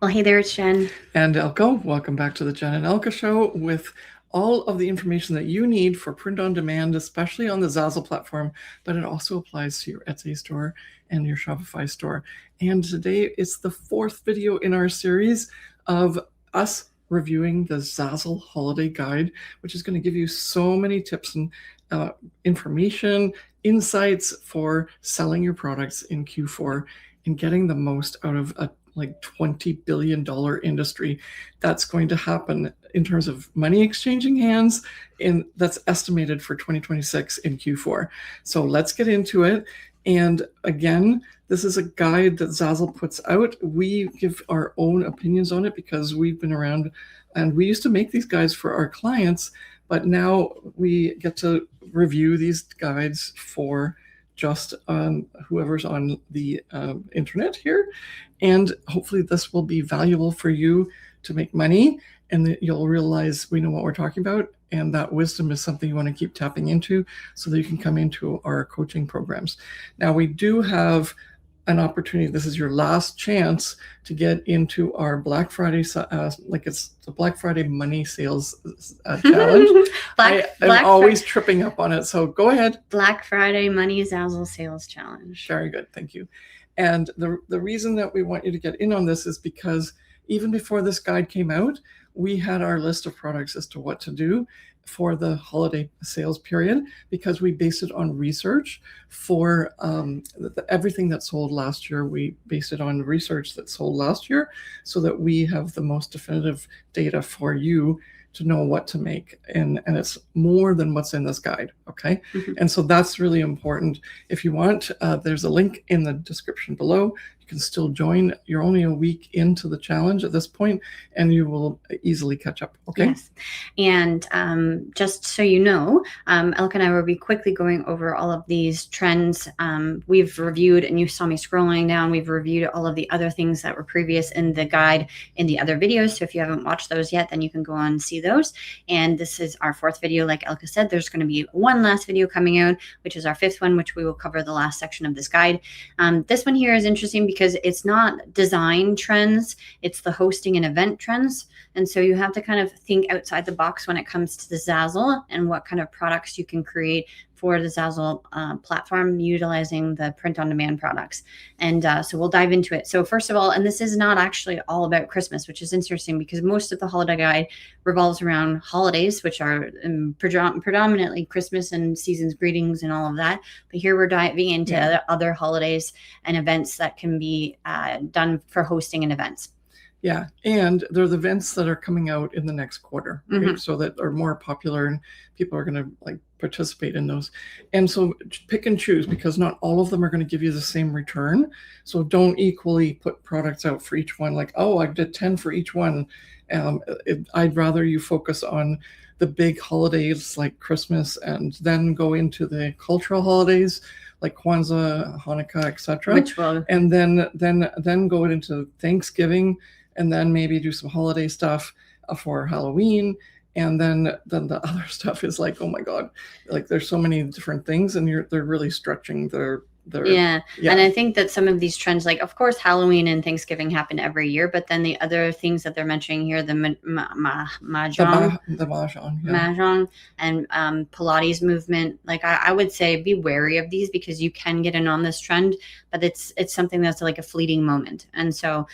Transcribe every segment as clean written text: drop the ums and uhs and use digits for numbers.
Well, hey there, it's Jen. And Elko. Welcome back to the Jen and Elko Show with all of the information that you need for print on demand, especially on the Zazzle platform, but it also applies to your Etsy store and your Shopify store. And today it's the fourth video in our series of us reviewing the Zazzle Holiday Guide, which is going to give you so many tips and information, insights for selling your products in Q4 and getting the most out of a $20 billion industry that's going to happen in terms of money exchanging hands, and that's estimated for 2026 in Q4. So let's get into it. And again, this is a guide that Zazzle puts out. We give our own opinions on it because we've been around and we used to make these guides for our clients, but now we get to review these guides for just whoever's on the internet here. And hopefully this will be valuable for you to make money, and that you'll realize we know what we're talking about, and that wisdom is something you want to keep tapping into so that you can come into our coaching programs. Now, we do have an opportunity. This is your last chance to get into our Black Friday, it's the Black Friday money sales challenge. I'm always tripping up on it, so go ahead. Black Friday money Zazzle sales challenge. Very good, thank you. And the reason that we want you to get in on this is because even before this guide came out, we had our list of products as to what to do for the holiday sales period, because we based it on research for everything that sold last year. We based it on research that sold last year so that we have the most definitive data for you to know what to make, and it's more than what's in this guide, okay? Mm-hmm. And so that's really important. If you want, there's a link in the description below. You can still join. You're only a week into the challenge at this point, and you will easily catch up, okay? Yes. And just so you know, Elk and I will be quickly going over all of these trends. We've reviewed, and you saw me scrolling down, we've reviewed all of the other things that were previous in the guide in the other videos. So if you haven't watched those yet, then you can go on and see those. And this is our fourth video. Like Elka said, there's going to be one last video coming out, which is our fifth one, which we will cover the last section of this guide. This one here is interesting because it's not design trends, it's the hosting and event trends. And so you have to kind of think outside the box when it comes to the Zazzle and what kind of products you can create for the Zazzle platform utilizing the print-on-demand products. And so we'll dive into it. So first of all, and this is not actually all about Christmas, which is interesting because most of the holiday guide revolves around holidays, which are predominantly Christmas and season's greetings and all of that. But here we're diving into other holidays and events that can be done for hosting and events. Yeah, and there are the events that are coming out in the next quarter, right? Mm-hmm. So that are more popular and people are going to participate in those. And so pick and choose, because not all of them are going to give you the same return. So don't equally put products out for each one, like, oh, I did 10 for each one. I'd rather you focus on the big holidays like Christmas and then go into the cultural holidays like Kwanzaa, Hanukkah, etc. Which will, and then go into Thanksgiving, and then maybe do some holiday stuff for Halloween. And then the other stuff is like, oh my God, like there's so many different things, and they're really stretching their yeah. And I think that some of these trends, like of course Halloween and Thanksgiving happen every year, but then the other things that they're mentioning here, the mahjong, mahjong and Pilates movement, like I would say be wary of these because you can get in on this trend, but it's something that's like a fleeting moment. And so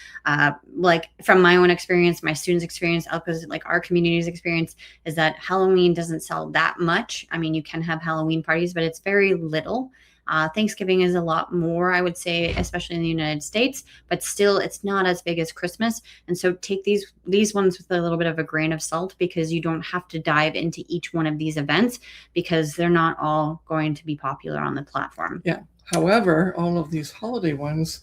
like from my own experience, my students' experience, like our community's experience, is that Halloween doesn't sell that much. I mean, you can have Halloween parties, but it's very little. Thanksgiving is a lot more, I would say, especially in the United States, but still it's not as big as Christmas. And so take these ones with a little bit of a grain of salt, because you don't have to dive into each one of these events because they're not all going to be popular on the platform. Yeah. However, all of these holiday ones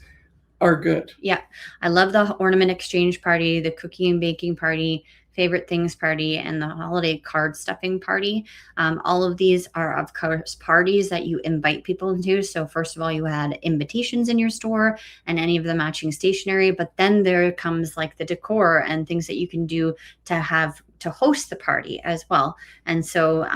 are good. Yeah. I love the ornament exchange party, the cookie and baking party, favorite things party, and the holiday card stuffing party. All of these are, of course, parties that you invite people into. So first of all, you had invitations in your store and any of the matching stationery, but then there comes like the decor and things that you can do to have to host the party as well. And so,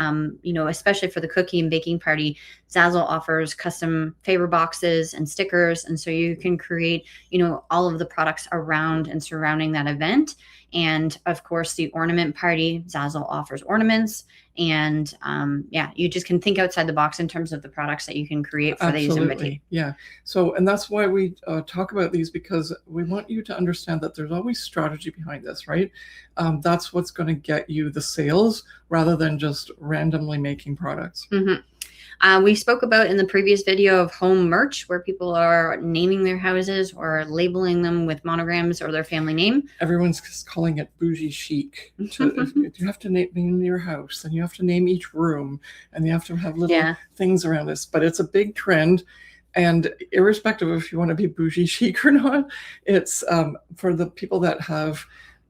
you know, especially for the cookie and baking party, Zazzle offers custom favor boxes and stickers. And so you can create, you know, all of the products around and surrounding that event. And of course, the ornament party, Zazzle offers ornaments. And yeah, you just can think outside the box in terms of the products that you can create for these invitations. Yeah. So, and that's why we talk about these, because we want you to understand that there's always strategy behind this, right? That's what's going to get you the sales rather than just randomly making products. Mm-hmm. We spoke about in the previous video of home merch, where people are naming their houses or labeling them with monograms or their family name. Everyone's calling it bougie chic. You have to name your house, and you have to name each room, and you have to have little things around this. But it's a big trend. And irrespective of if you want to be bougie chic or not, it's for the people that have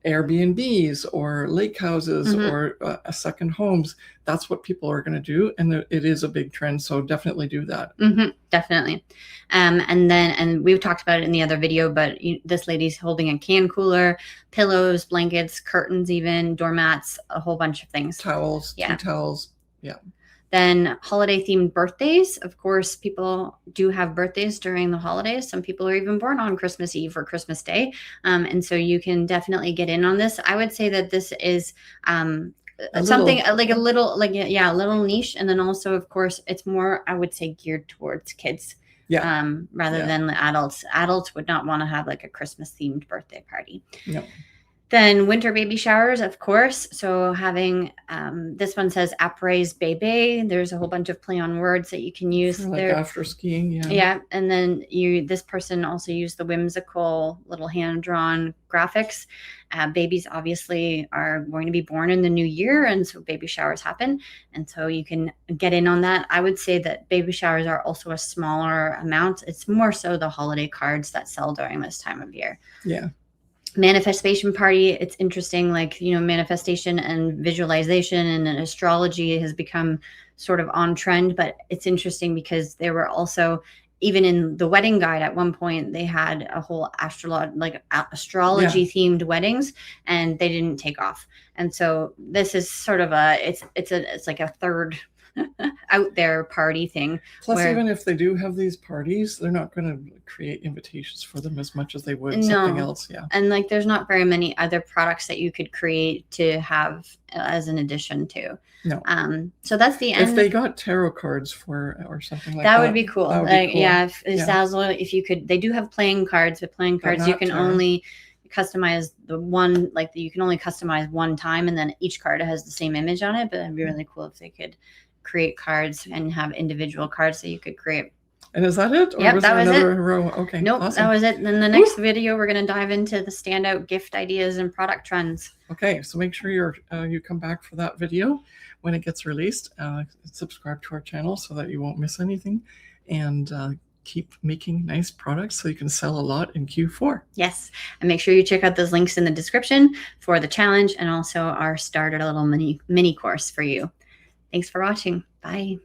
Airbnbs or lake houses or second homes. That's what people are going to do, and it is a big trend. So definitely do that. Definitely. And we've talked about it in the other video, but this lady's holding a can cooler, pillows, blankets, curtains, even doormats, a whole bunch of things. Towels, tea towels. Yeah. Then holiday themed birthdays. Of course, people do have birthdays during the holidays. Some people are even born on Christmas Eve or Christmas Day. And so you can definitely get in on this. I would say that this is something a little niche. And then also, of course, it's more, I would say, geared towards kids. Rather than the adults. Adults would not want to have like a Christmas themed birthday party. No. Then winter baby showers, of course. So having this one says après bébé. There's a whole bunch of play on words that you can use there. After skiing, yeah. And then this person also used the whimsical little hand drawn graphics. Babies obviously are going to be born in the new year, and so baby showers happen. And so you can get in on that. I would say that baby showers are also a smaller amount. It's more so the holiday cards that sell during this time of year. Yeah. Manifestation party, it's interesting, like, you know, manifestation and visualization and astrology has become sort of on trend, but it's interesting because there were also, even in the wedding guide at one point, they had a whole astrology themed weddings, and they didn't take off. And so this is sort of it's like a third out there party thing. Plus, even if they do have these parties, they're not going to create invitations for them as much as they would something else. Yeah. And like, there's not very many other products that you could create to have as an addition to. No. So that's the end. If they got tarot cards or something like that, that would be cool. Like, cool. Yeah. Zazzle, if you could, they do have playing cards, but playing cards you can only customize you can only customize one time, and then each card has the same image on it. But it'd be really cool if they could create cards and have individual cards that you could create. And is that it? Or was that was another it. Row? Okay. Nope, awesome. That was it. In the next video, we're going to dive into the standout gift ideas and product trends. Okay, so make sure you come back for that video when it gets released. Subscribe to our channel so that you won't miss anything, and keep making nice products so you can sell a lot in Q4. Yes, and make sure you check out those links in the description for the challenge and also our Start a Little mini course for you. Thanks for watching. Bye.